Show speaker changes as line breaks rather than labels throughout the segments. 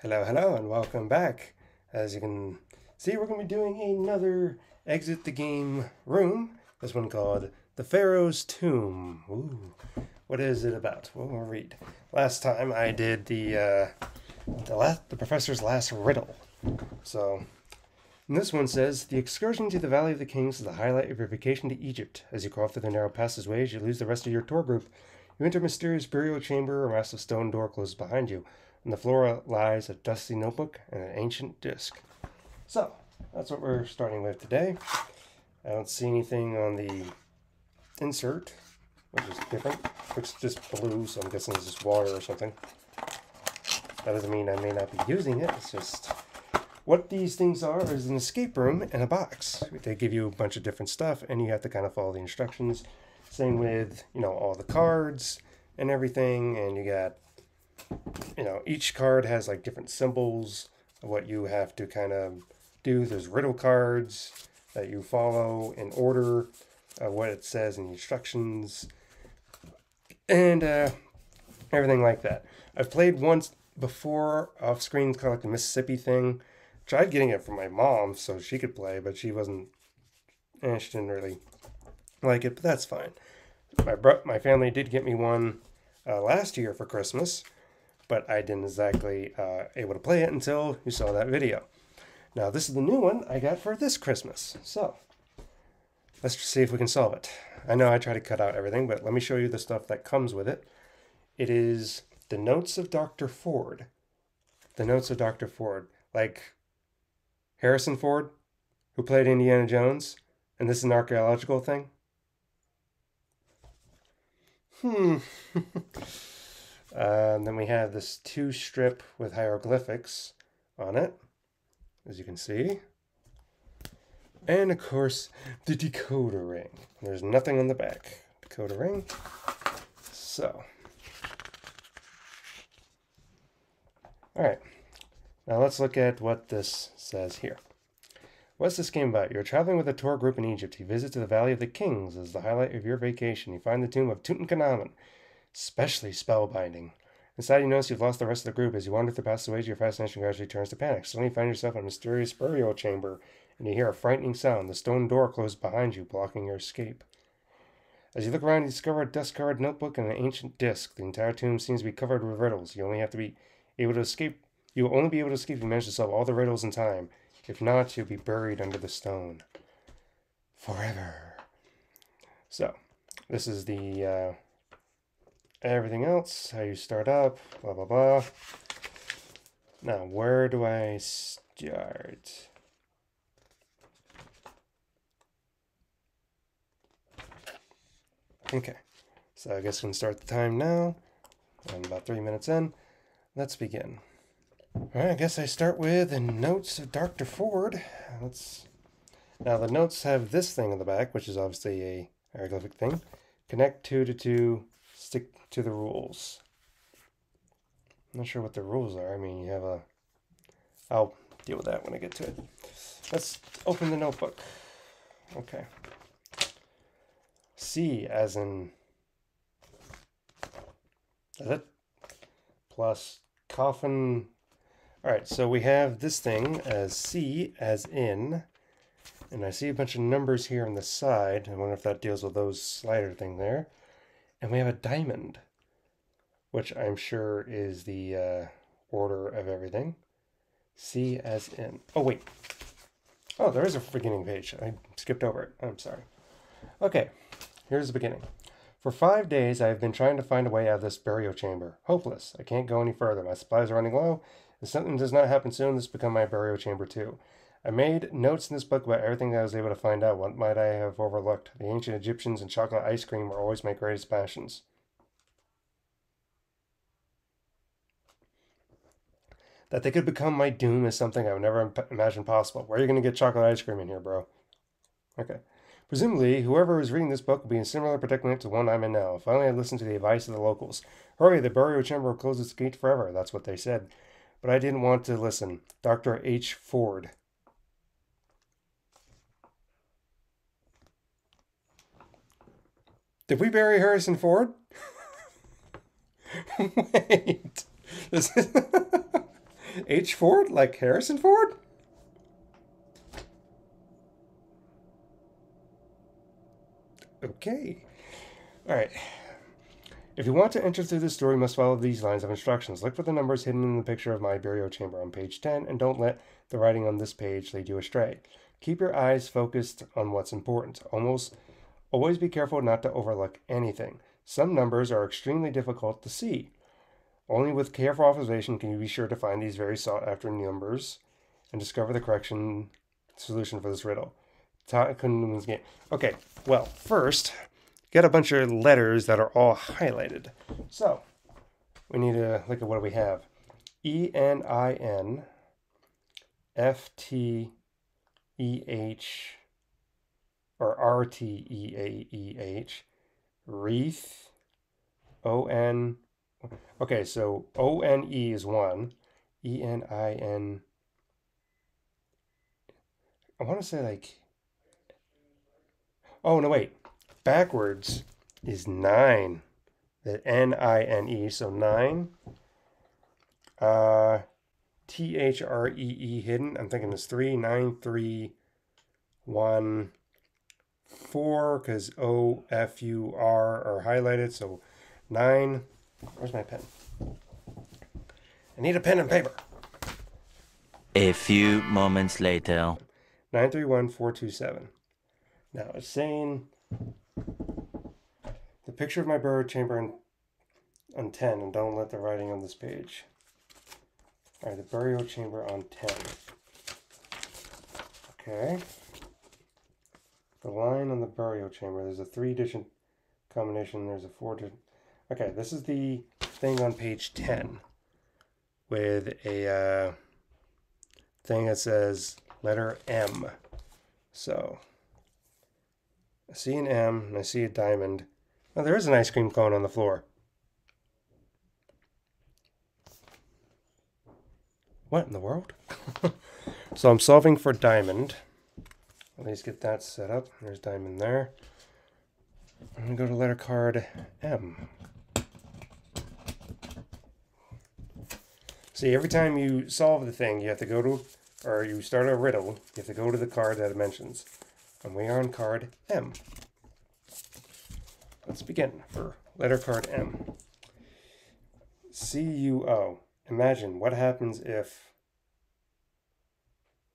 Hello, hello, and welcome back. As you can see, we're going to be doing another exit the game room. This one called the Pharaoh's Tomb. Ooh, what is it about? Well, we'll read. Last time I did the professor's last riddle. So, and this one says the excursion to the Valley of the Kings is the highlight of your vacation to Egypt. As you crawl through the narrow passageways, you lose the rest of your tour group. You enter a mysterious burial chamber. A massive stone door closes behind you. On the floor lies a dusty notebook and an ancient disc. So, that's what we're starting with today. I don't see anything on the insert, which is different. It's just blue, so I'm guessing it's just water or something. That doesn't mean I may not be using it. It's just what these things are is an escape room and a box. They give you a bunch of different stuff, and you have to kind of follow the instructions. Same with, all the cards and everything, and you got each card has like different symbols of what you have to kind of do. There's riddle cards that you follow in order of what it says in the instructions and everything like that. I've played once before off screen, kind of like the Mississippi thing. Tried getting it from my mom so she could play, but she wasn't, she didn't really like it, but that's fine. My family did get me one last year for Christmas, but I didn't exactly able to play it until you saw that video. Now this is the new one I got for this Christmas. So let's just see if we can solve it. I know I try to cut out everything, but let me show you the stuff that comes with it. It is the notes of Dr. Ford. The notes of Dr. Ford. Like Harrison Ford, who played Indiana Jones, and this is an archaeological thing. Then we have this 2-strip with hieroglyphics on it, as you can see. And of course, the decoder ring. There's nothing on the back. Decoder ring. So. Alright. Now let's look at what this says here. What's this game about? You're traveling with a tour group in Egypt. You visit to the Valley of the Kings as the highlight of your vacation. You find the tomb of Tutankhamun, especially spellbinding. Inside, you notice you've lost the rest of the group. As you wander through passageways, your fascination gradually turns to panic. Suddenly, you find yourself in a mysterious burial chamber, and you hear a frightening sound. The stone door closes behind you, blocking your escape. As you look around, you discover a dust-covered notebook and an ancient disc. The entire tomb seems to be covered with riddles. You will only be able to escape if you manage to solve all the riddles in time. If not, you'll be buried under the stone forever. So, this is the everything else, how you start up, blah, blah, blah. Now, where do I start? Okay, so I guess we can start the time now. I'm about 3 minutes in. Let's begin. All right, I guess I start with the notes of Dr. Ford. Now, the notes have this thing on the back, which is obviously a hieroglyphic thing. Connect 2 to 2, stick to the rules. I'm not sure what the rules are. I mean, you have a... I'll deal with that when I get to it. Let's open the notebook. Okay. C as in... Is it? Plus coffin... Alright, so we have this thing as C as in... And I see a bunch of numbers here on the side. I wonder if that deals with those slider thing there. And we have a diamond, which I'm sure is the order of everything. C as in... Oh, wait. Oh, there is a beginning page. I skipped over it. I'm sorry. Okay, here's the beginning. For 5 days, I have been trying to find a way out of this burial chamber. Hopeless. I can't go any further. My supplies are running low. If something does not happen soon, this will become my burial chamber too. I made notes in this book about everything that I was able to find out. What might I have overlooked? The ancient Egyptians and chocolate ice cream were always my greatest passions. That they could become my doom is something I would never imagine possible. Where are you going to get chocolate ice cream in here, bro? Okay. Presumably, whoever is reading this book will be in similar predicament to the one I'm in now. Finally, I listened to the advice of the locals. Hurry, the burial chamber will close its gate forever. That's what they said. But I didn't want to listen. Dr. H. Ford. Did we bury Harrison Ford? Wait. This is H. Ford? Like Harrison Ford? Okay. Alright. If you want to enter through the story, you must follow these lines of instructions. Look for the numbers hidden in the picture of my burial chamber on page 10, and don't let the writing on this page lead you astray. Keep your eyes focused on what's important. Always be careful not to overlook anything. Some numbers are extremely difficult to see. Only with careful observation can you be sure to find these very sought-after numbers and discover the correction solution for this riddle. Okay, well, first, get a bunch of letters that are all highlighted. So, we need to look at what we have. E-N-I-N, F-T-E-H, or R-T-E-A-E-H, wreath, O-N. Okay, so O-N-E is 1. E-N-I-N. I want to say like... Oh, no, wait. Backwards is 9. The N-I-N-E, so 9. T-H-R-E-E hidden. I'm thinking it's 3, 9, 3, 1, 4, because O-F-U-R are highlighted, so 9. Where's my pen? I need a pen and paper.
A few moments later.
931427. Now it's saying the picture of my burial chamber on 10, and don't let the writing on this page. All right, the burial chamber on 10. Okay. The line on the burial chamber, there's a 3-digit combination, there's a 4-digit. Okay, this is the thing on page 10 with a thing that says letter M. So, I see an M and I see a diamond. Oh, there is an ice cream cone on the floor. What in the world? So I'm solving for diamond. At least get that set up. There's diamond there. I'm going to go to letter card M. See, every time you solve the thing, you have to go to, or you start a riddle, you have to go to the card that it mentions. And we are on card M. Let's begin for letter card M. C-U-O. Imagine what happens if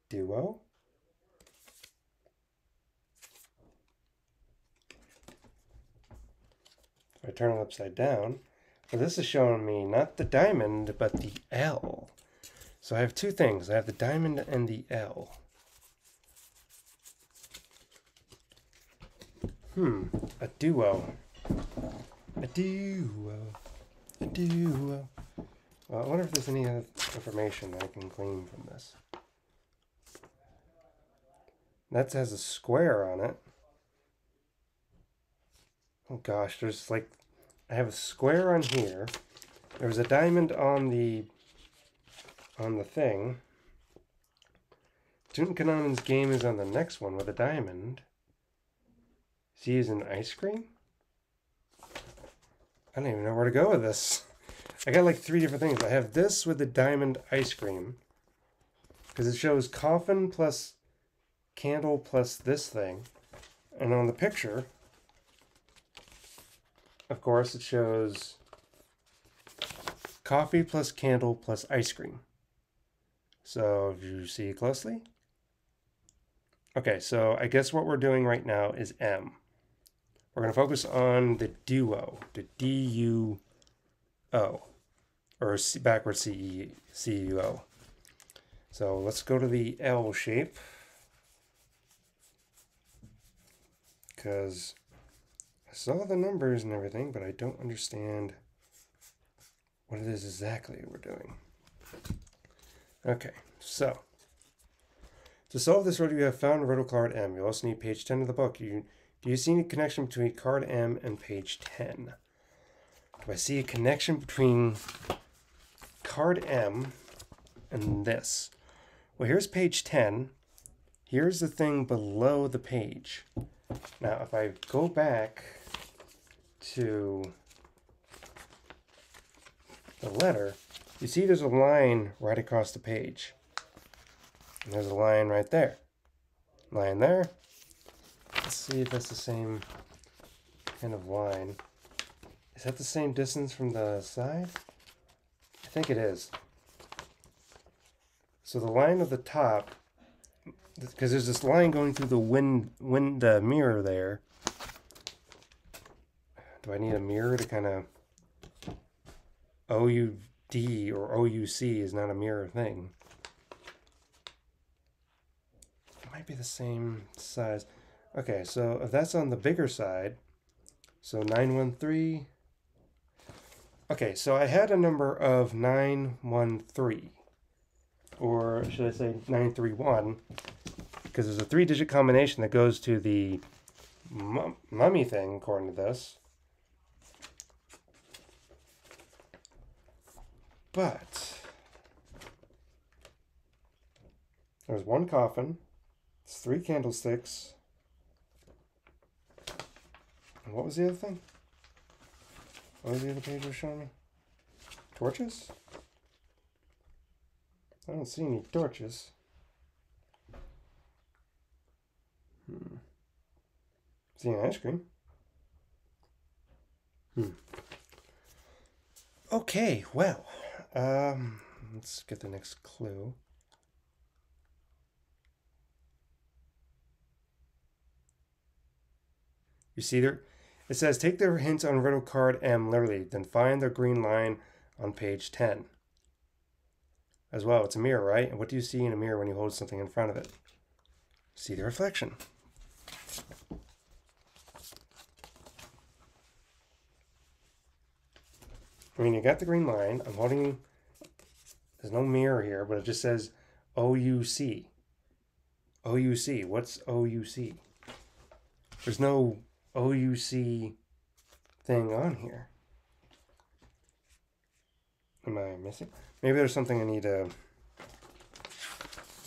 duo. If I turn it upside down, well, this is showing me not the diamond, but the L. So I have two things. I have the diamond and the L. A duo. A duo. A duo. Well, I wonder if there's any other information I can glean from this. That has a square on it. Oh gosh, there's like, I have a square on here. There's a diamond on the thing. Tutankhamun's game is on the next one with a diamond. C is an ice cream? I don't even know where to go with this. I got like 3 different things. I have this with the diamond ice cream, because it shows coffin plus candle plus this thing. And on the picture, of course, it shows coffee plus candle plus ice cream. So if you see closely. Okay, so I guess what we're doing right now is M. We're going to focus on the duo, the D-U-O, or backwards C-E-C-U-O. So let's go to the L shape, because I saw the numbers and everything, but I don't understand what it is exactly we're doing. Okay, so to solve this riddle, you have found riddle card M. You also need page 10 of the book. Do you see any connection between card M and page 10? Do I see a connection between card M and this? Well, here's page 10. Here's the thing below the page. Now, if I go back to the letter, You see there's a line right across the page. And there's a line right there. Line there. Let's see if that's the same kind of line. Is that the same distance from the side? I think it is. So the line of the top, because there's this line going through the mirror there. Do I need a mirror to kind of... OUD or OUC is not a mirror thing. It might be the same size. Okay, so if that's on the bigger side, so 913. Okay, so I had a number of 913. Or should I say 931? Because there's a 3-digit combination that goes to the mummy thing, according to this. But there's one coffin, it's 3 candlesticks, and what was the other thing? What was the other page was showing me? Torches? I don't see any torches. See an ice cream. Okay, well, let's get the next clue. You see there, it says, take their hints on riddle card M literally, then find the green line on page 10. As well, it's a mirror, right? And what do you see in a mirror when you hold something in front of it? See the reflection. I mean, you got the green line. I'm holding, there's no mirror here, but it just says OUC. OUC. What's OUC? There's no OUC thing on here. Am I missing? Maybe there's something I need to...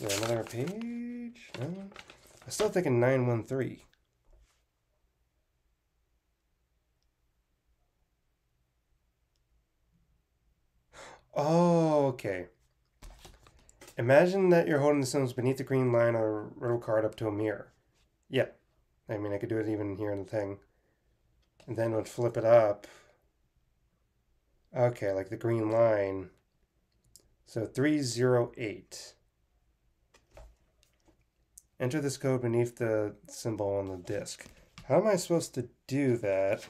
Is there another page? No? I'm still thinking 913. Oh, okay. Imagine that you're holding the symbols beneath the green line on a riddle card up to a mirror. Yeah. I mean, I could do it even here in the thing. And then it would flip it up. Okay, like the green line. So 308. Enter this code beneath the symbol on the disc. How am I supposed to do that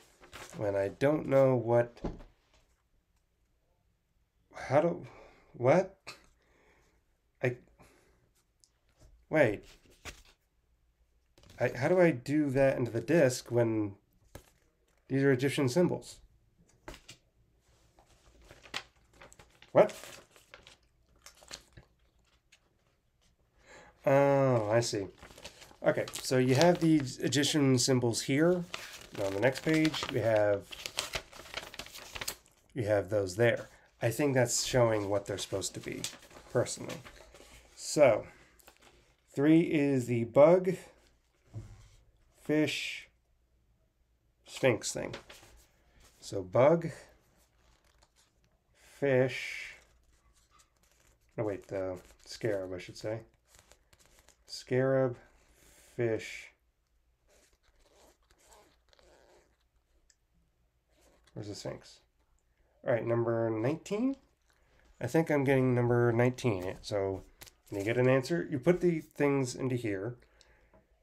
when I don't know what... What? Wait. How do I do that into the disc when these are Egyptian symbols? What? Oh, I see. Okay, so you have these Egyptian symbols here. And on the next page, you have those there. I think that's showing what they're supposed to be, personally. So, 3 is the bug, fish, sphinx thing. So bug, fish, no wait, the scarab I should say. Scarab, fish. Where's the sphinx? Alright, number 19? I think I'm getting number 19. So when you get an answer, you put the things into here.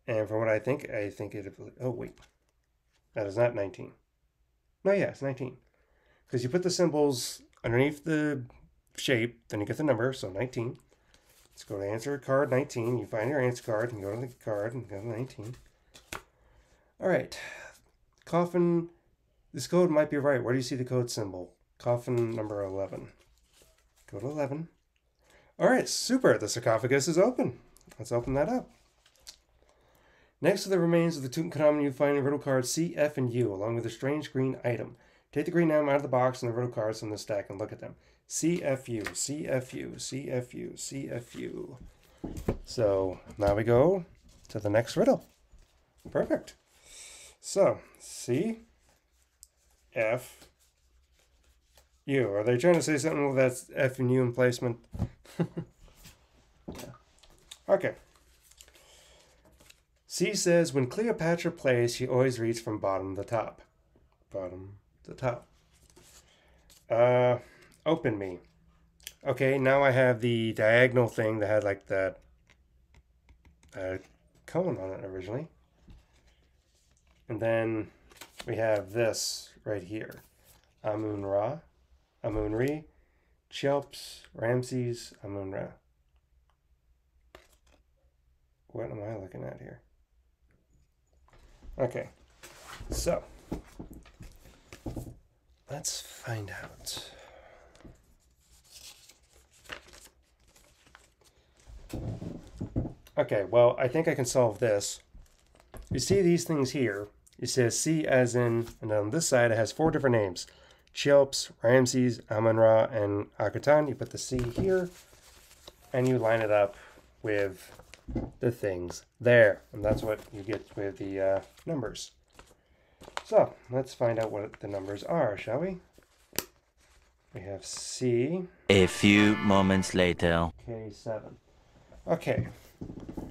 And from what I think it... Oh, wait. That is not 19. No, yeah, it's 19. Because you put the symbols underneath the shape, then you get the number, so 19. Let's go to answer card 19. You find your answer card and go to the card and go to 19. Alright. Coffin. This code might be right. Where do you see the code symbol? Coffin number 11. Go to 11. Alright, super. The sarcophagus is open. Let's open that up. Next to the remains of the Tutankhamun, you find a riddle card C, F, and U, along with a strange green item. Take the green item out of the box and the riddle cards from the stack and look at them. C, F, U, C, F, U, C, F, U, C, F, U. So, now we go to the next riddle. Perfect. So, C, F, You. Are they trying to say something with that F and U in placement? Yeah. Okay. C says, when Cleopatra plays, she always reads from bottom to top. Bottom to top. Open me. Okay, now I have the diagonal thing that had like that cone on it originally. And then we have this right here. Amun-Ra, Amun-Re, Cheops, Ramses, Amun-Ra. What am I looking at here? Okay, so let's find out. Okay, well, I think I can solve this. You see these things here. It says C as in, and on this side it has 4 different names. Cheops, Ramses, Amun-Ra, and Akhenaten. You put the C here, and you line it up with the things there. And that's what you get with the numbers. So, let's find out what the numbers are, shall we? We have C.
A few moments later.
K7. Okay.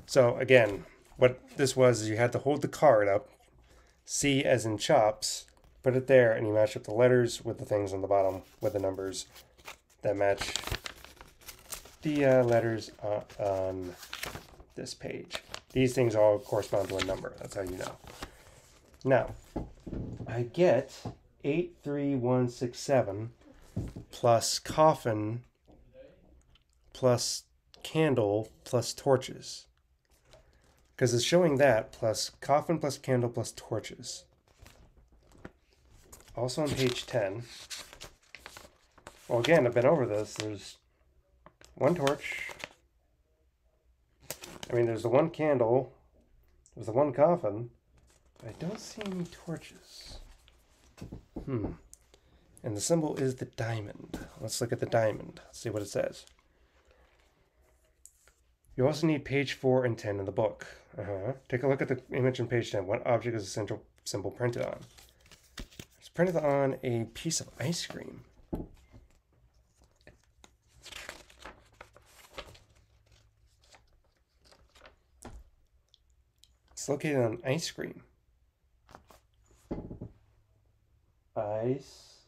So, again, what this was is you had to hold the card up, C as in chops, put it there, and you match up the letters with the things on the bottom with the numbers that match the letters on this page. These things all correspond to a number. That's how you know. Now, I get 83167 plus coffin plus candle plus torches. Because it's showing that plus coffin plus candle plus torches. Also on page 10. Well, again, I've been over this. There's one torch. I mean, there's the one candle. There's the one coffin. But I don't see any torches. And the symbol is the diamond. Let's look at the diamond. Let's see what it says. You also need page 4 and 10 in the book. Take a look at the image on page 10. What object is the central symbol printed on? It's printed on a piece of ice cream. It's located on ice cream. Ice.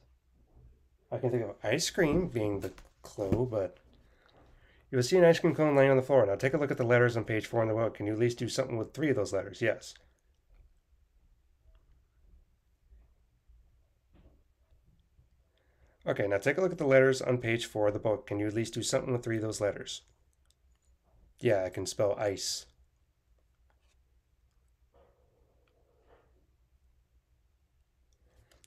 I can think of ice cream being the clue, but you will see an ice cream cone laying on the floor. Now take a look at the letters on page 4 in the book. Can you at least do something with 3 of those letters? Yes. Okay, now take a look at the letters on page 4 of the book. Can you at least do something with 3 of those letters? Yeah, I can spell ice.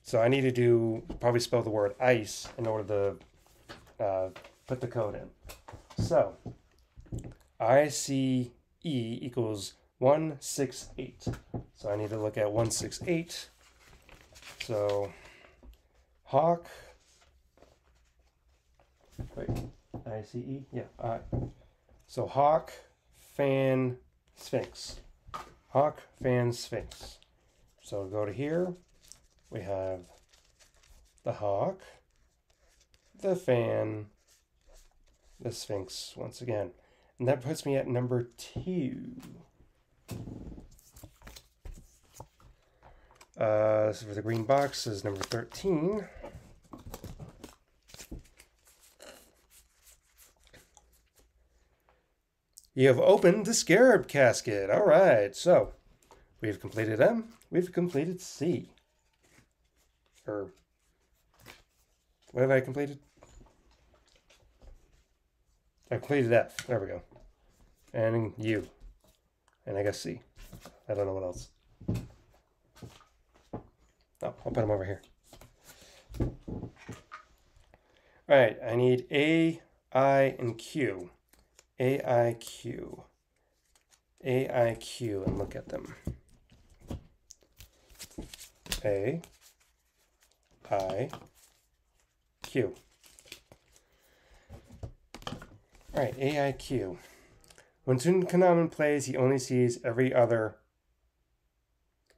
So I need to probably spell the word ice in order to put the code in. So, ICE equals 168. So I need to look at 168. So, hawk. Wait, ICE? Yeah, I. So, hawk, fan, sphinx. Hawk, fan, sphinx. So go to here. We have the hawk, the fan, the sphinx once again. And that puts me at number 2. So for the green box is number 13. You have opened the scarab casket. All right, so we've completed M. We've completed C. Or what have I completed? I completed F. There we go. And U. And I guess C. I don't know what else. Oh, I'll put them over here. All right, I need A, I, and Q. A, I, Q. A, I, Q, and look at them. A, I, Q. All right, AIQ. When Tutankhamun plays, he only sees every other,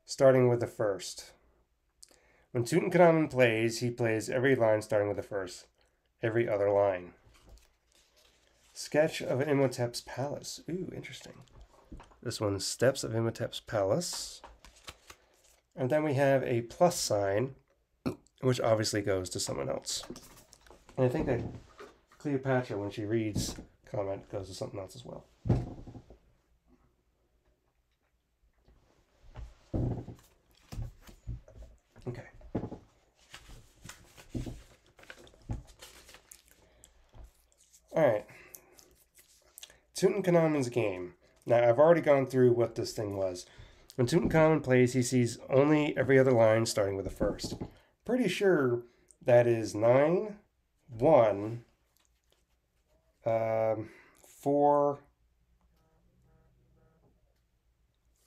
starting with the first. When Tutankhamun plays, he plays every line starting with the first, every other line. Sketch of Imhotep's palace. Ooh, interesting. This one's Steps of Imhotep's palace. And then we have a plus sign, which obviously goes to someone else. And I think that Cleopatra, when she reads comment, goes to something else as well. Okay. Alright. Tutankhamun's game. Now, I've already gone through what this thing was. When Tutankhamun plays, he sees only every other line starting with the first. Pretty sure that is 9, 1, 4.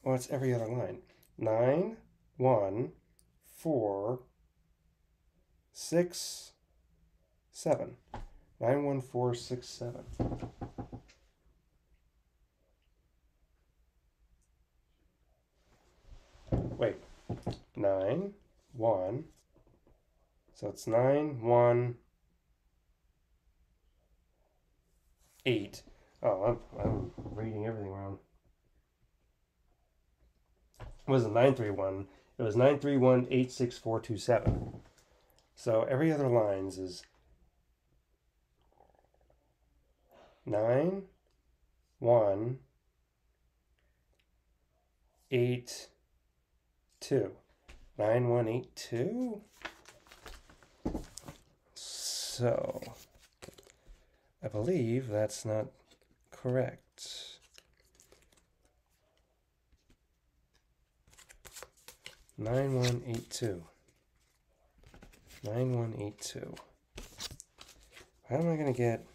Well, it's every other line. 9, 1, 4, 6, 7. 9, 1, 4, 6, 7. Wait. 9, 1. So it's 9, 1, 8. Oh, I'm reading everything wrong. It wasn't 9, 3, 1. It was 9, 3, 1, 8, 6, 4, 2, 7. So every other lines is 9, 1, 8, 2. 9, 1, 8, 2. So I believe that's not correct. 9, 1, 8, 2. 9, 1, 8, 2. How am I going to get...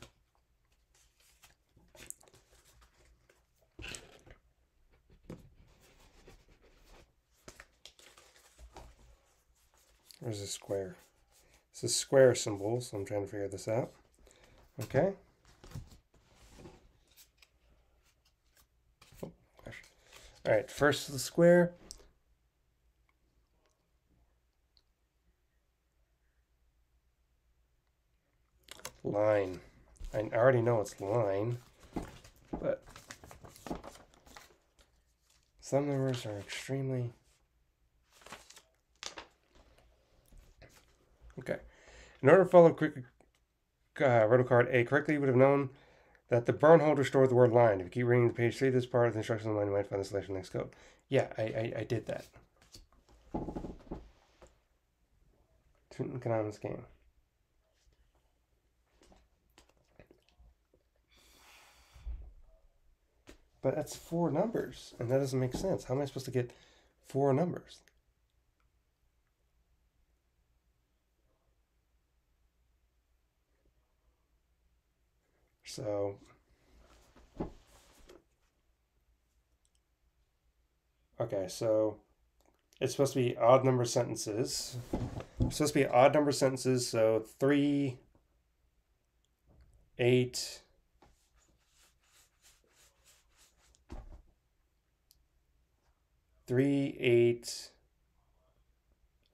Where's the square? It's a square symbol, so I'm trying to figure this out. Okay. Oh, gosh. All right, first the square. Line. I already know it's line, but some numbers are extremely... Okay. In order to follow roto card A correctly, you would have known that the burn holder stored the word line. If you keep reading to page 3 of this part of the instructions line, you might find the selection next code. Yeah, I did that. Tutankhamun's game. But that's 4 numbers, and that doesn't make sense. How am I supposed to get 4 numbers? So, okay, so it's supposed to be odd number sentences. It's supposed to be odd number sentences, so 3, 8, 3, 8,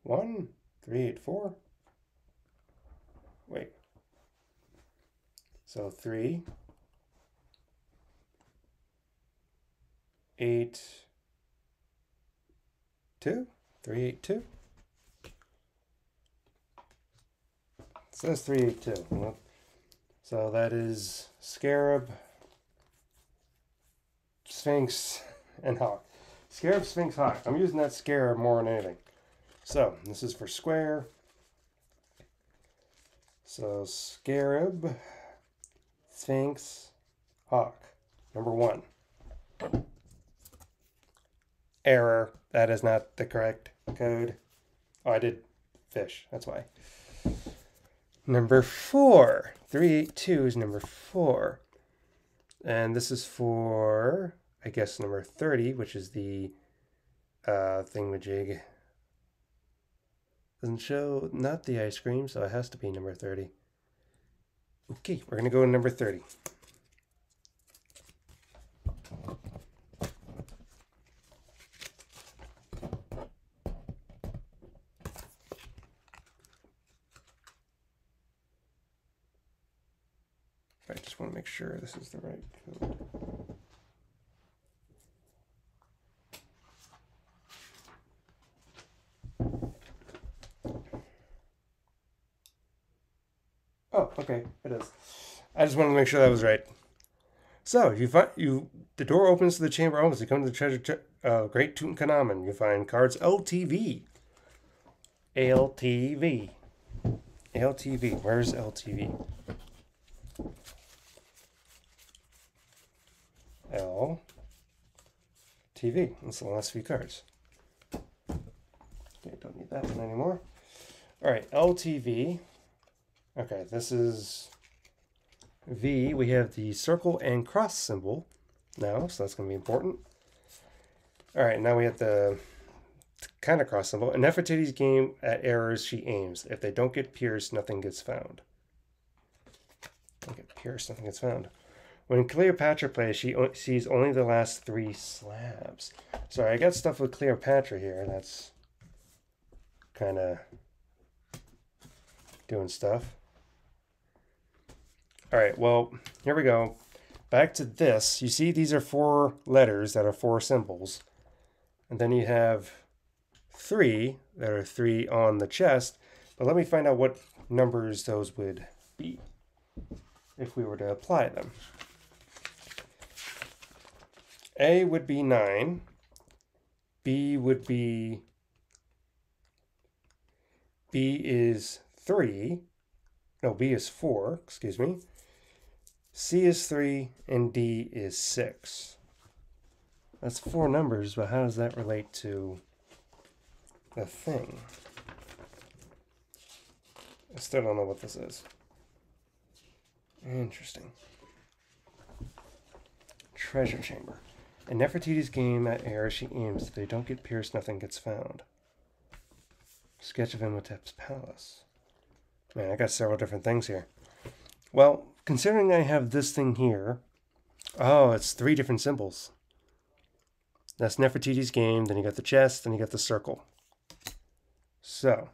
1, 3, 8, 4. Wait. So 3, 8, 2, 3, 8, 2. It says 3, 8, 2. So that is Scarab, Sphinx, and Hawk. Scarab, Sphinx, Hawk. I'm using that Scarab more than anything. So this is for square. So Scarab, Sphinx, Hawk. Number 1. Error. That is not the correct code. Oh, I did fish. That's why. Number 4. 382 is number 4. And this is for, I guess, number 30, which is the thingamajig. Doesn't show, not the ice cream, so it has to be number 30. Okay, we're going to go to number 30. want to make sure this is the right code. Oh, okay, it is. I just wanted to make sure that was right. So the door opens to the chamber opens. You come to the treasure Great Tutankhamun. You find cards LTV. LTV. LTV. Where's LTV? LTV. That's the last few cards. Okay, don't need that one anymore. All right, LTV. Okay, this is V. We have the circle and cross symbol now, so that's going to be important. All right, now we have the kind of cross symbol. In Nefertiti's game, at errors she aims. If they don't get pierced, nothing gets found. Don't get pierced, nothing gets found. When Cleopatra plays, she sees only the last 3 slabs. Sorry, I got stuff with Cleopatra here. That's kind of doing stuff. All right, well, here we go. Back to this. You see these are 4 letters that are 4 symbols. And then you have 3 that are 3 on the chest. But let me find out what numbers those would be if we were to apply them. A would be 9. B would be... B is 3. No, B is 4, excuse me. C is 3, and D is 6. That's 4 numbers, but how does that relate to the thing? I still don't know what this is. Interesting. Treasure chamber. In Nefertiti's game, at air she aims. If they don't get pierced, nothing gets found. Sketch of Imhotep's palace. Man, I got several different things here. Well, considering I have this thing here, oh, it's 3 different symbols. That's Nefertiti's game, then you got the chest, then you got the circle. So,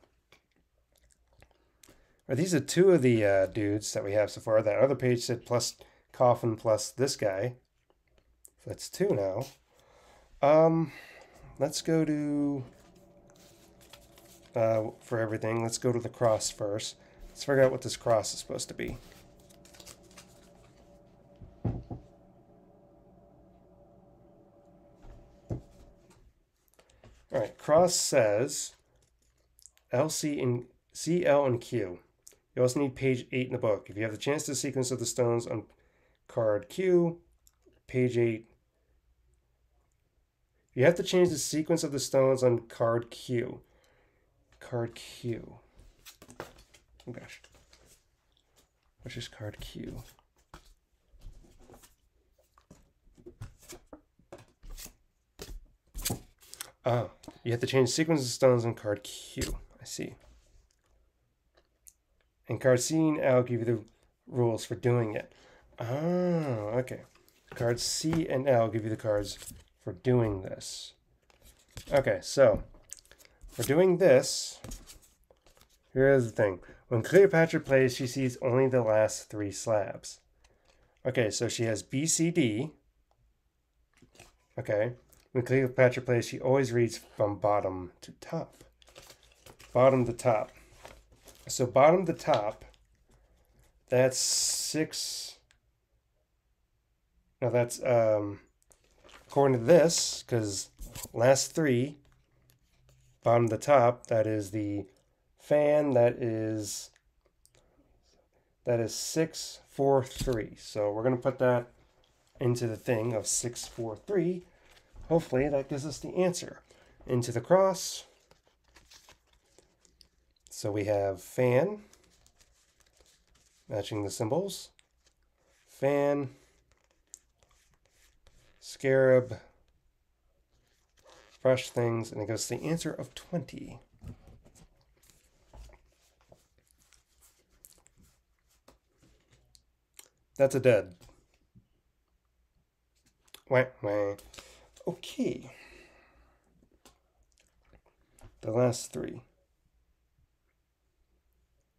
these are 2 of the dudes that we have so far. That other page said plus coffin plus this guy. So that's 2 now. Let's go to, for everything, let's go to the cross first. Let's figure out what this cross is supposed to be. All right, cross says LC and CL and Q. You also need page 8 in the book. If you have the chance to sequence of the stones on card Q, page 8. You have to change the sequence of the stones on card Q. Card Q. Oh gosh. Which is card Q? Oh, you have to change the sequence of stones on card Q. I see. And card C and L give you the rules for doing it. Oh, okay. Cards C and L give you the cards for doing this. Okay, so for doing this, here's the thing. When Cleopatra plays, she sees only the last 3 slabs. Okay, so she has B, C, D. Okay. When Cleopatra plays, she always reads from bottom to top. Bottom to top. So bottom to top, that's 6. Now that's, according to this, because last 3, bottom to top, that is the fan, that is 6, 4, 3. So we're going to put that into the thing of 6, 4, 3. Hopefully that gives us the answer. Into the cross. So we have fan, matching the symbols. Fan, scarab, brush things, and it goes to the answer of 20. That's a dead. Wah, wah. Okay. The last 3.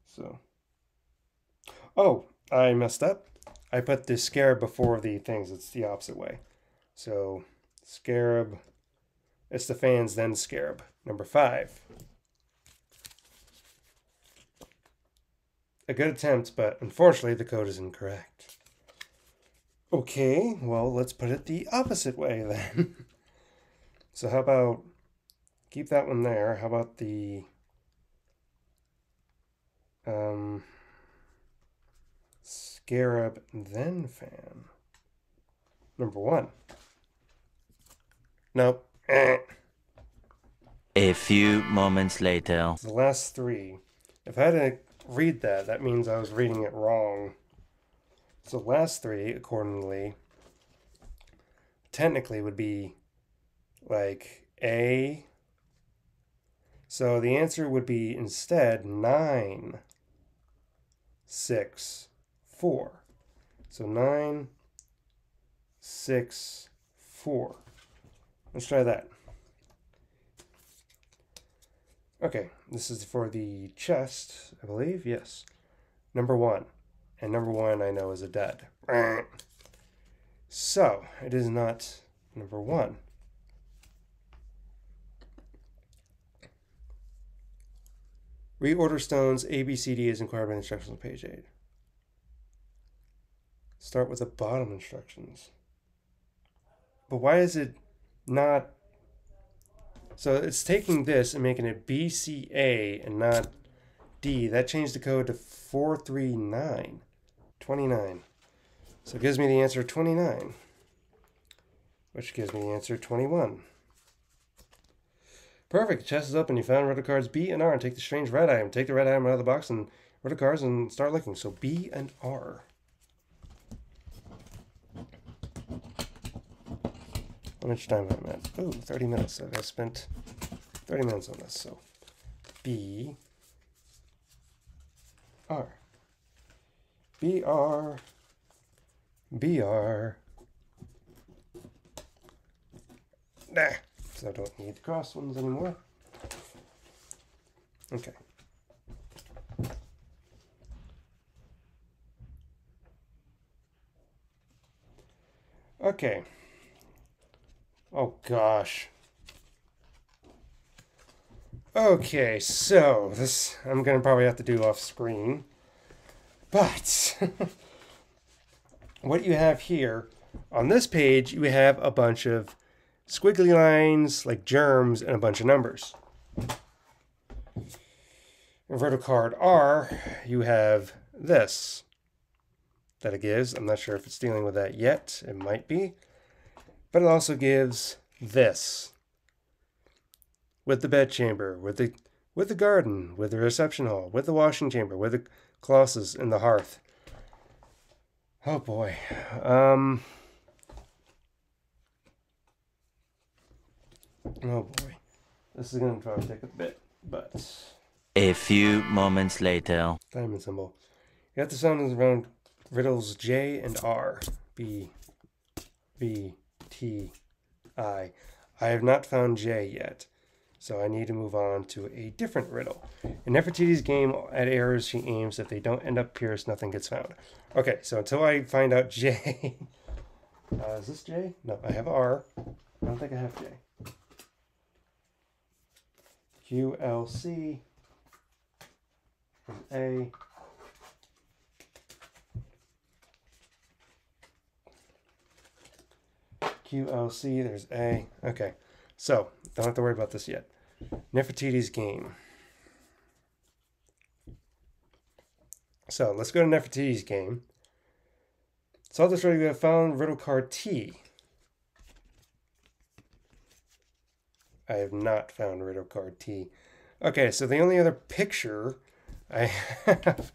So. Oh, I messed up. I put the scarab before the things. It's the opposite way. So scarab, it's the fans, then scarab. Number 5. A good attempt, but unfortunately the code is incorrect. Okay, well, let's put it the opposite way then. So how about, keep that one there. How about the scarab, then fan? Number 1. Nope.
A few moments later.
The last 3. If I had to read that, that means I was reading it wrong. So last 3, accordingly, technically would be like A. So the answer would be instead 9, 6, 4. So 9, 6, 4. Let's try that. Okay, this is for the chest, I believe. Yes. Number 1. And number 1 I know is a dud. So, it is not number 1. Reorder stones A, B, C, D as inquired by instructions on page 8. Start with the bottom instructions. But why is it not... So it's taking this and making it BCA and not D. That changed the code to 43929. So it gives me the answer 29, which gives me the answer 21. Perfect. Chest is open. You found riddle cards B and R and take the strange red item. Take the red item out of the box and riddle cards and start looking. So B and R. How much time am I at? Oh, 30 minutes. So I spent 30 minutes on this. So B, R, B, R, B, R. Nah. So I don't need the cross ones anymore. Okay. Okay. Oh gosh. Okay, so this I'm gonna probably have to do off screen. But what you have here on this page, you have a bunch of squiggly lines like germs and a bunch of numbers. In vertical card R, you have this that it gives. I'm not sure if it's dealing with that yet. It might be. But it also gives this with the bedchamber, with the garden, with the reception hall, with the washing chamber, with the closets and the hearth. Oh boy. Oh boy. This is going to probably take a bit, but...
A few moments later.
Diamond symbol. You have to sound around riddles J and R. B, B, T, I. I have not found J yet, so I need to move on to a different riddle. In Nefertiti's game, at errors she aims. If they don't end up pierced, nothing gets found. Okay, so until I find out J... is this J? No, I have R. I don't think I have J. Q, L, C, A. QLC, there's A. Okay, so don't have to worry about this yet. Nefertiti's game. So let's go to Nefertiti's game. Solve this riddle. We have found riddle card T. I have not found riddle card T. Okay, so the only other picture I have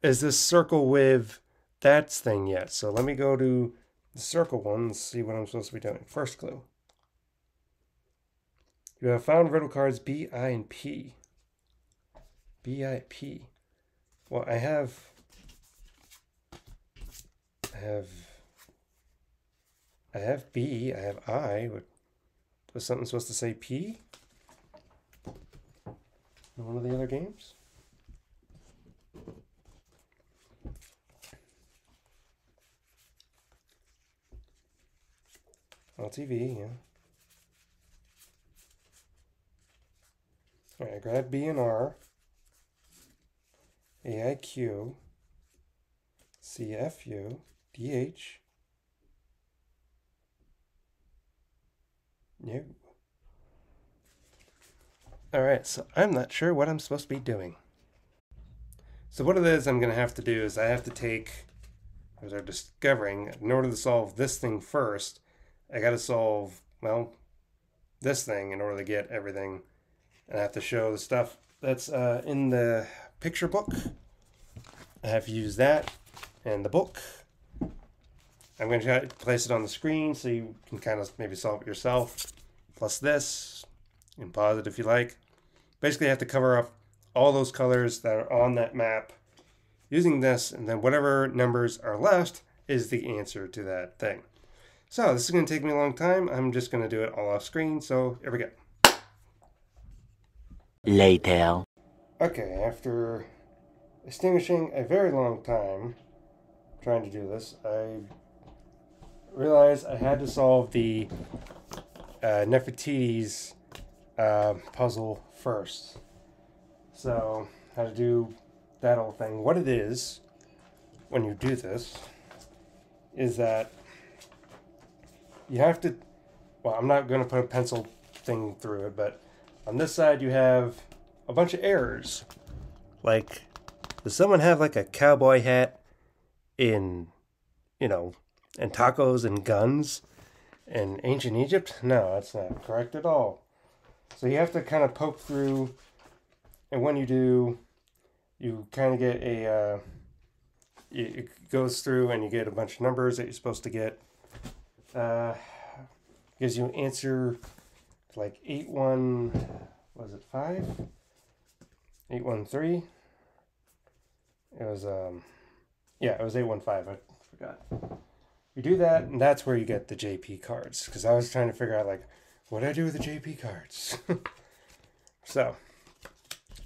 is this circle with that's thing yet. So let me go to the circle one and see what I'm supposed to be doing. First clue. You have found riddle cards B, I, and P. B, I, P. Well, I have B, I have I. Was something supposed to say P? In one of the other games? LTV, yeah. Alright, grab B and R. AIQ. CFU. DH. No. Alright, so I'm not sure what I'm supposed to be doing. So what it is I'm going to have to do is I have to take, as I'm discovering, in order to solve this thing first, I got to solve, well, this thing in order to get everything. And I have to show the stuff that's in the picture book. I have to use that and the book. I'm going to try to place it on the screen so you can kind of maybe solve it yourself. Plus this. You can pause it if you like. Basically, I have to cover up all those colors that are on that map using this, and then whatever numbers are left is the answer to that thing. So this is going to take me a long time. I'm just going to do it all off screen, so here we go.
Later.
Okay, after extinguishing a very long time trying to do this, I realized I had to solve the Nefertiti's puzzle first. So, how to do that whole thing. What it is, when you do this, is that you have to, well, I'm not going to put a pencil thing through it, but on this side you have a bunch of errors. Like, does someone have like a cowboy hat in, and tacos and guns in ancient Egypt? No, that's not correct at all. So you have to kind of poke through, and when you do, you kind of get it goes through and you get a bunch of numbers that you're supposed to get. Gives you an answer like 815? 813? It was, it was 815, I forgot. You do that, and that's where you get the JP cards, because I was trying to figure out, like, what do I do with the JP cards? So,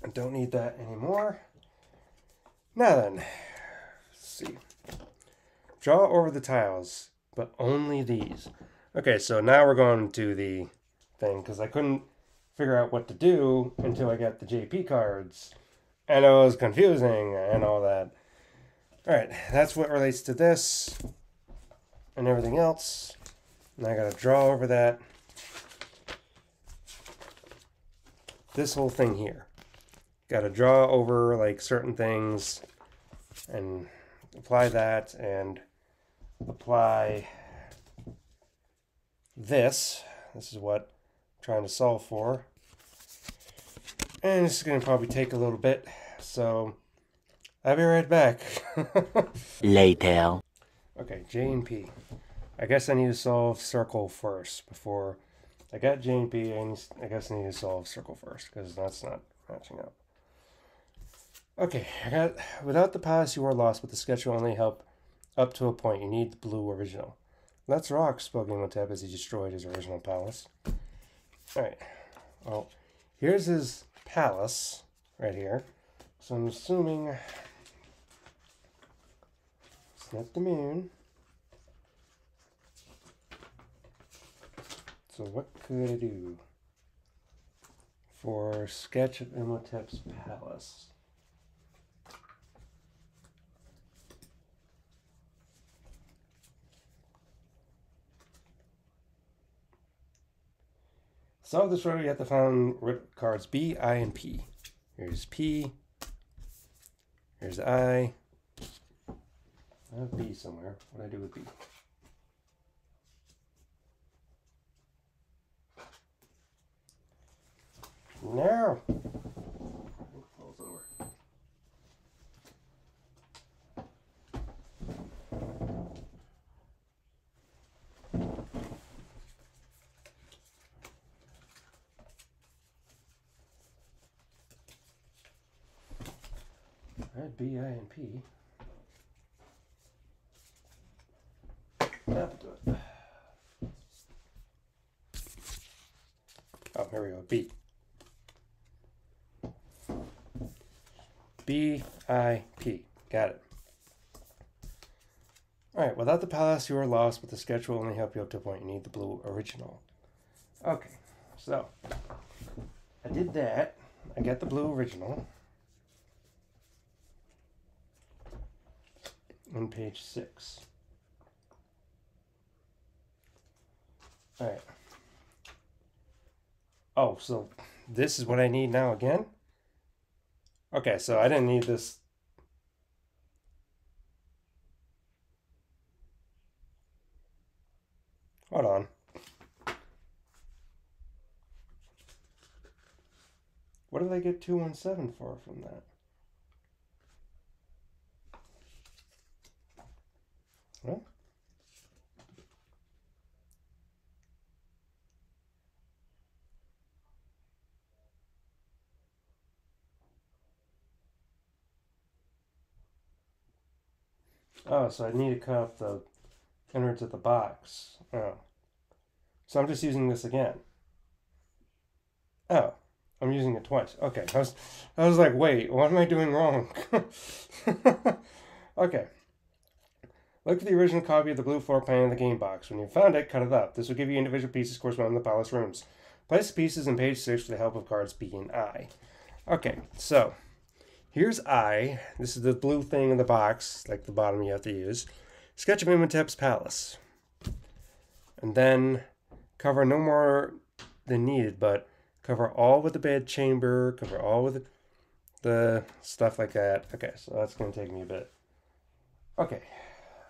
I don't need that anymore. Now then, let's see. Draw over the tiles, but only these. Okay, so now we're going to the thing, because I couldn't figure out what to do until I got the JP cards. And it was confusing and all that. Alright, that's what relates to this and everything else. And I gotta draw over that. This whole thing here. Gotta draw over like certain things and apply that and apply this. This is what I'm trying to solve for. And this is going to probably take a little bit, so I'll be right back.
Later.
Okay, J and P. I guess I need to solve circle first before I got J and P. I guess I need to solve circle first because that's not matching up. Okay, I got without the palace you are lost, but the sketch will only help up to a point. You need the blue original. Let's rock, spoke Imhotep as he destroyed his original palace. Alright, well, here's his palace right here. So I'm assuming it's not the moon. So what could I do for sketch of Imhotep's palace? Solve this row, you have to find cards B, I, and P. Here's P. Here's I. I have B somewhere. What do I do with B? No! It falls over. I had B, I, and P. That'll do it. Oh, here we go. B. B, I, P. Got it. Alright, without the palace, you are lost, but the sketch will only help you up to a point. You need the blue original. Okay, so I did that. I got the blue original. On page 6. Alright. Oh, so this is what I need now again? Okay, so I didn't need this. Hold on. What did I get 217 for from that? What? Oh, so I need to cut up the innards of the box. Oh. So I'm just using this again. Oh. I'm using it twice. Okay. I was like, wait, what am I doing wrong? Okay. Look for the original copy of the blue floor plan in the game box. When you found it, cut it up. This will give you individual pieces corresponding to the palace rooms. Place the pieces in page 6 with the help of cards B and I. Okay, so here's I. This is the blue thing in the box, like the bottom you have to use. Sketch of Imhotep's palace. And then cover no more than needed, but cover all with the bed chamber, cover all with the stuff like that. Okay, so that's going to take me a bit. Okay,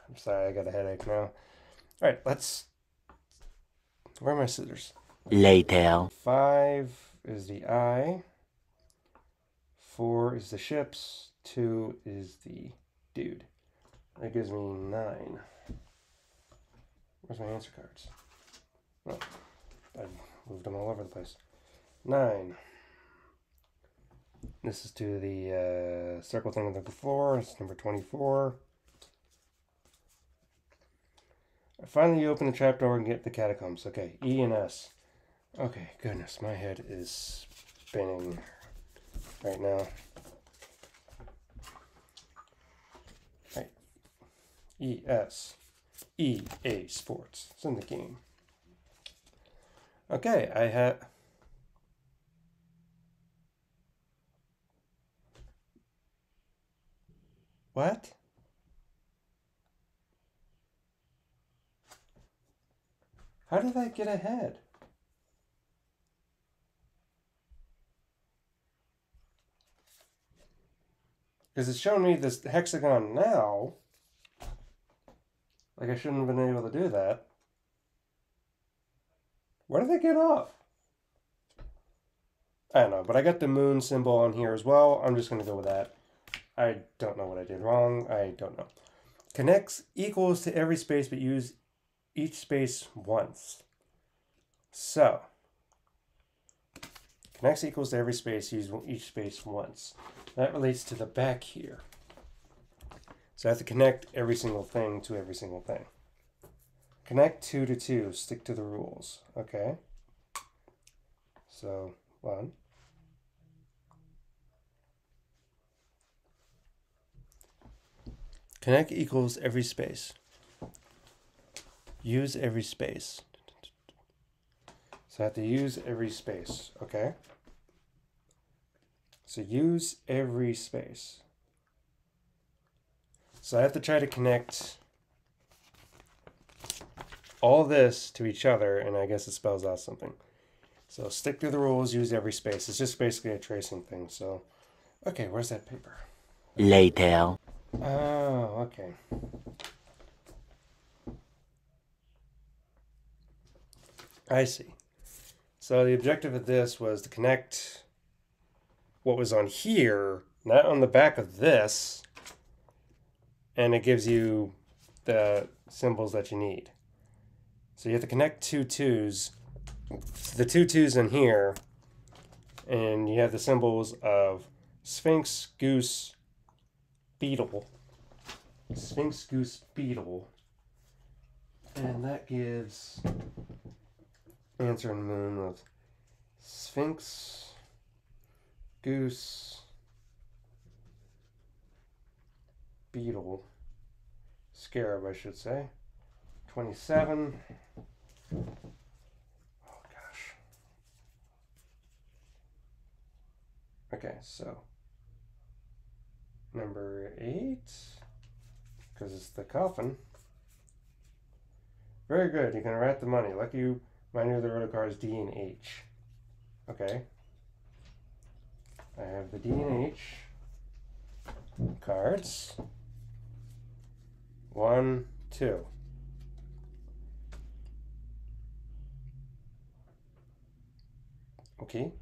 I'm sorry, I got a headache now. All right, let's... Where are my scissors?
Later.
5 is the I. 4 is the ships. 2 is the dude. That gives me 9. Where's my answer cards? Oh, I moved them all over the place. 9. This is to the circle thing on the floor. It's number 24. Finally, you open the trapdoor and get the catacombs. Okay, E and S. Okay, goodness, my head is spinning right now. Right. E-S. EA Sports. It's in the game. Okay, I had... What? How did I get ahead? Because it's showing me this hexagon now. Like I shouldn't have been able to do that. Where did I get off? I don't know, but I got the moon symbol on here as well. I'm just going to go with that. I don't know what I did wrong. I don't know. Connects equals to every space, but use each space once. So, connects equals to every space, use each space once. That relates to the back here. So I have to connect every single thing to every single thing. Connect 2 to 2, stick to the rules. Okay. So, 1. Connect equals every space. Use every space. So I have to use every space, okay? So use every space. So I have to try to connect all this to each other, and I guess it spells out something. So stick to the rules, use every space. It's just basically a tracing thing, so... Okay, where's that paper?
Later.
Oh, okay. I see. So the objective of this was to connect what was on here, not on the back of this, and it gives you the symbols that you need. So you have to connect 2 2s, the 2 2s in here, and you have the symbols of Sphinx, Goose, Beetle. Sphinx, Goose, Beetle. And that gives answer and moon with Sphinx, Goose, Beetle, Scarab, I should say. 27. Oh gosh. Okay, so number 8, because it's the coffin. Very good. You can write the money. Lucky you. Mine are the roto cards D and H. Okay. I have the D and H cards. 1, 2. Okay.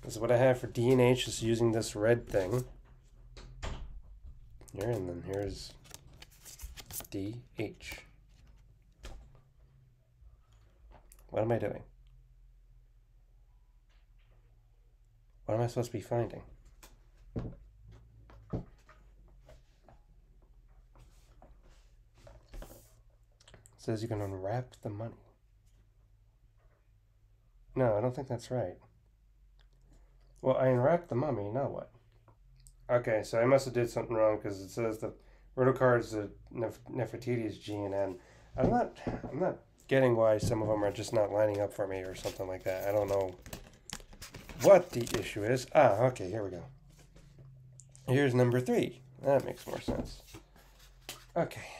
This is what I have for D and H, just using this red thing. Here, and then here's DH. What am I doing? What am I supposed to be finding? It says you can unwrap the money. No, I don't think that's right. Well, I unwrapped the mummy, now what? Okay, so I must have did something wrong because it says the roto cards, the Nefertiti is G and N. I'm not getting why some of them are just not lining up for me or something like that. I don't know what the issue is. Ah, okay, here we go. Here's number 3. That makes more sense. Okay.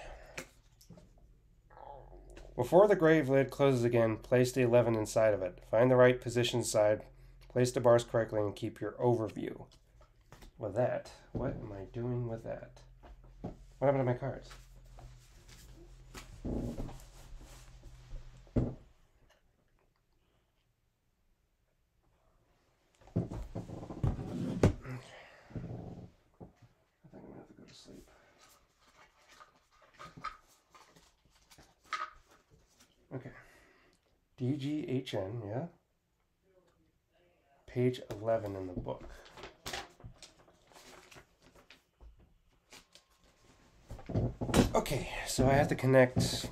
Before the grave lid closes again, place the 11 inside of it. Find the right position side, place the bars correctly, and keep your overview. With that, what am I doing with that? What happened to my cards? Okay. DGHN, yeah? Page 11 in the book. Okay, so I have to connect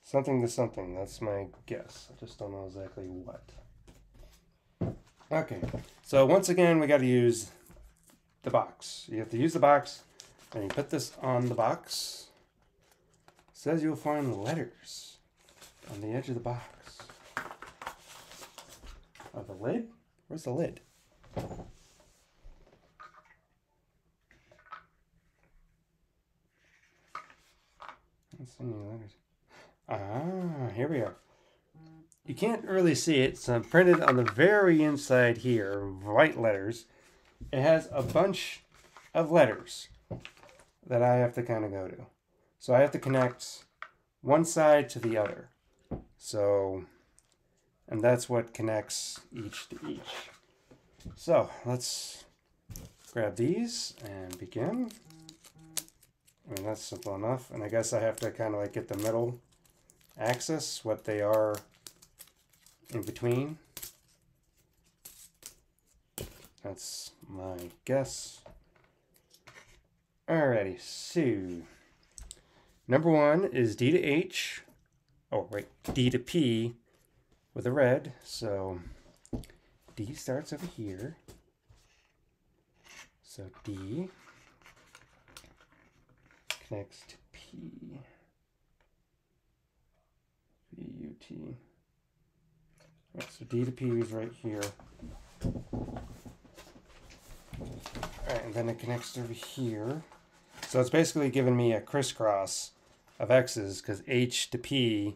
something to something. That's my guess. I just don't know exactly what. Okay, so once again, we got to use the box. You have to use the box, and you put this on the box. It says you'll find letters on the edge of the box. Oh, the lid? Where's the lid? Let's see any letters. Ah, here we are. You can't really see it, so I'm printed on the very inside here, white letters. It has a bunch of letters that I have to kind of go to. So I have to connect one side to the other. So, and that's what connects each to each. So let's grab these and begin. I mean, that's simple enough. And I guess I have to kind of like get the middle axis, what they are in between. That's my guess. Alrighty, so number 1 is D to H. Oh, wait, D to P with a red. So D starts over here. So D connects to P. V-U-T. Right, so D to P is right here. Alright, and then it connects over here. So it's basically giving me a crisscross of X's because H to P.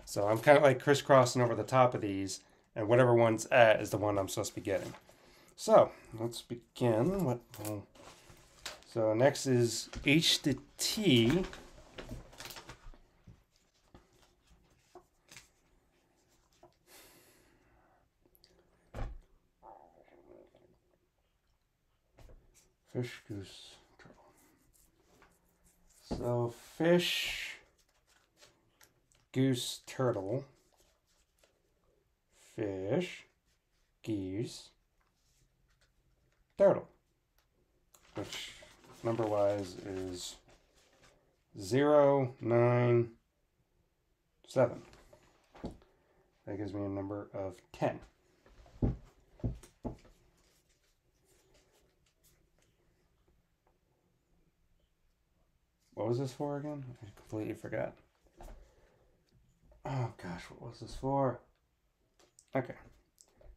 So I'm kind of like crisscrossing over the top of these, and whatever one's at is the one I'm supposed to be getting. So let's begin. So next is H to T. Fish, goose, turtle. So fish, goose, turtle. Fish, geese, turtle. Which number-wise is 0, 9, 7. That gives me a number of 10. What was this for again? I completely forgot. Oh gosh, what was this for? Okay.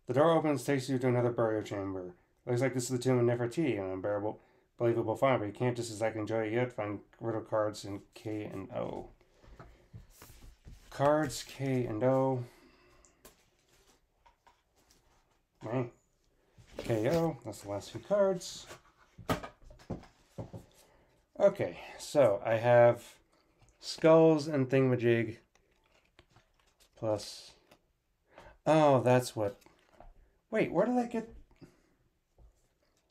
The door opens, takes you to another burial chamber. Looks like this is the tomb of Nefertiti, an unbearable, believable find, but you can't just exactly enjoy it yet. Find riddle cards in K and O. Cards K and O. Okay. KO. That's the last few cards. Okay, so I have skulls and thingamajig plus. Oh, that's what. Wait, where did I get?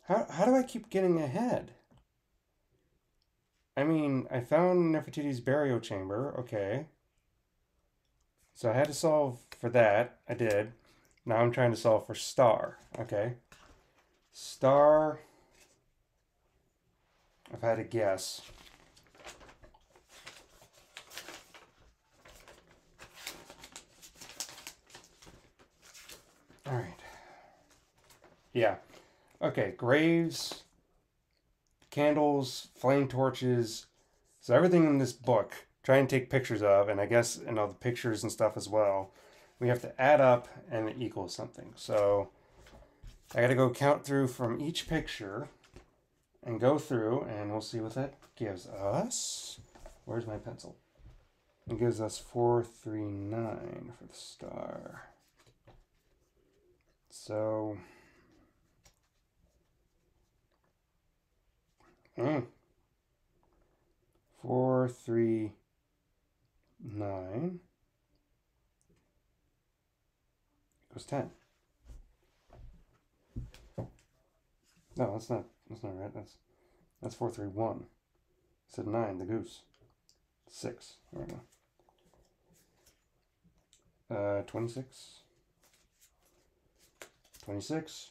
How do I keep getting ahead? I mean, I found Nefertiti's burial chamber. Okay. So I had to solve for that. I did. Now I'm trying to solve for star. Okay. Star. If I had to guess. All right. Yeah. Okay. Graves, candles, flame torches. So everything in this book, try and take pictures of, and I guess, you know, the pictures and stuff as well. We have to add up and it equals something. So I got to go count through from each picture and go through, and we'll see what that gives us. Where's my pencil? It gives us 439 for the star. So, 439 equals 10. No, that's not right. That's 431. I said 9, the goose. 6. There we go. 26. 26.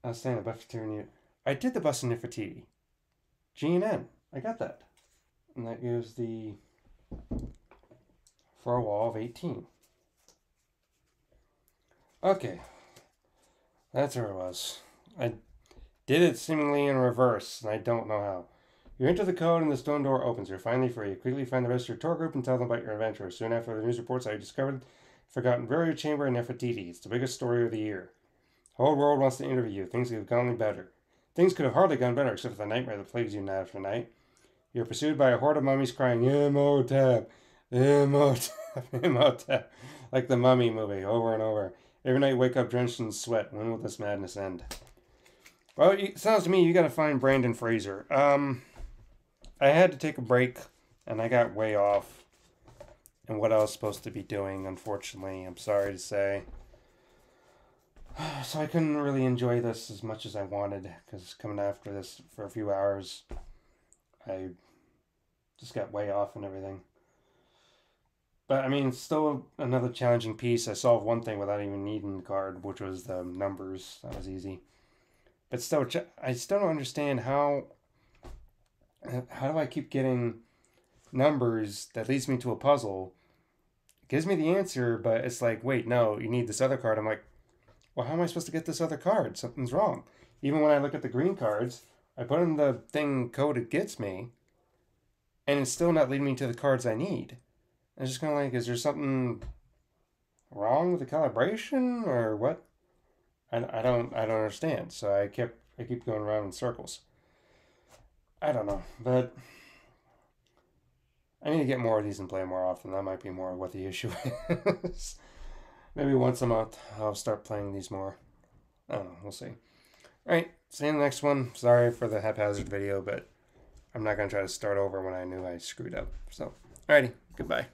Outstanding. I did the bust of Nefertiti. G and N. I got that. And that gives the Pharoah of 18. Okay. That's where it was. I did it seemingly in reverse, and I don't know how. You enter the code and the stone door opens. You're finally free. You quickly find the rest of your tour group and tell them about your adventure. Soon after, the news reports how you discovered the forgotten burial chamber in Nefertiti. It's the biggest story of the year. The whole world wants to interview you. Things could have gone better. Things could have hardly gone better except for the nightmare that plagues you night after night. You're pursued by a horde of mummies crying, Imhotep, Imhotep, Imhotep, like the Mummy movie, over and over. Every night you wake up drenched in sweat. When will this madness end? Well, it sounds to me you got to find Brandon Fraser. I had to take a break, and I got way off in what I was supposed to be doing, unfortunately. I'm sorry to say. So I couldn't really enjoy this as much as I wanted, because coming after this for a few hours, I just got way off and everything. But, I mean, it's still another challenging piece. I solved one thing without even needing the card, which was the numbers. That was easy. But still, I still don't understand how do I keep getting numbers that leads me to a puzzle. It gives me the answer, but it's like, wait, no, you need this other card. I'm like, well, how am I supposed to get this other card? Something's wrong. Even when I look at the green cards, I put in the thing code it gets me, and it's still not leading me to the cards I need. I'm just kind of like, is there something wrong with the calibration or what? I don't understand. So I keep going around in circles. I don't know, but I need to get more of these and play more often. That might be more of what the issue is. Maybe once a month I'll start playing these more. I don't know. We'll see. All right. See you in the next one. Sorry for the haphazard video, but I'm not going to try to start over when I knew I screwed up. So, alrighty. Goodbye.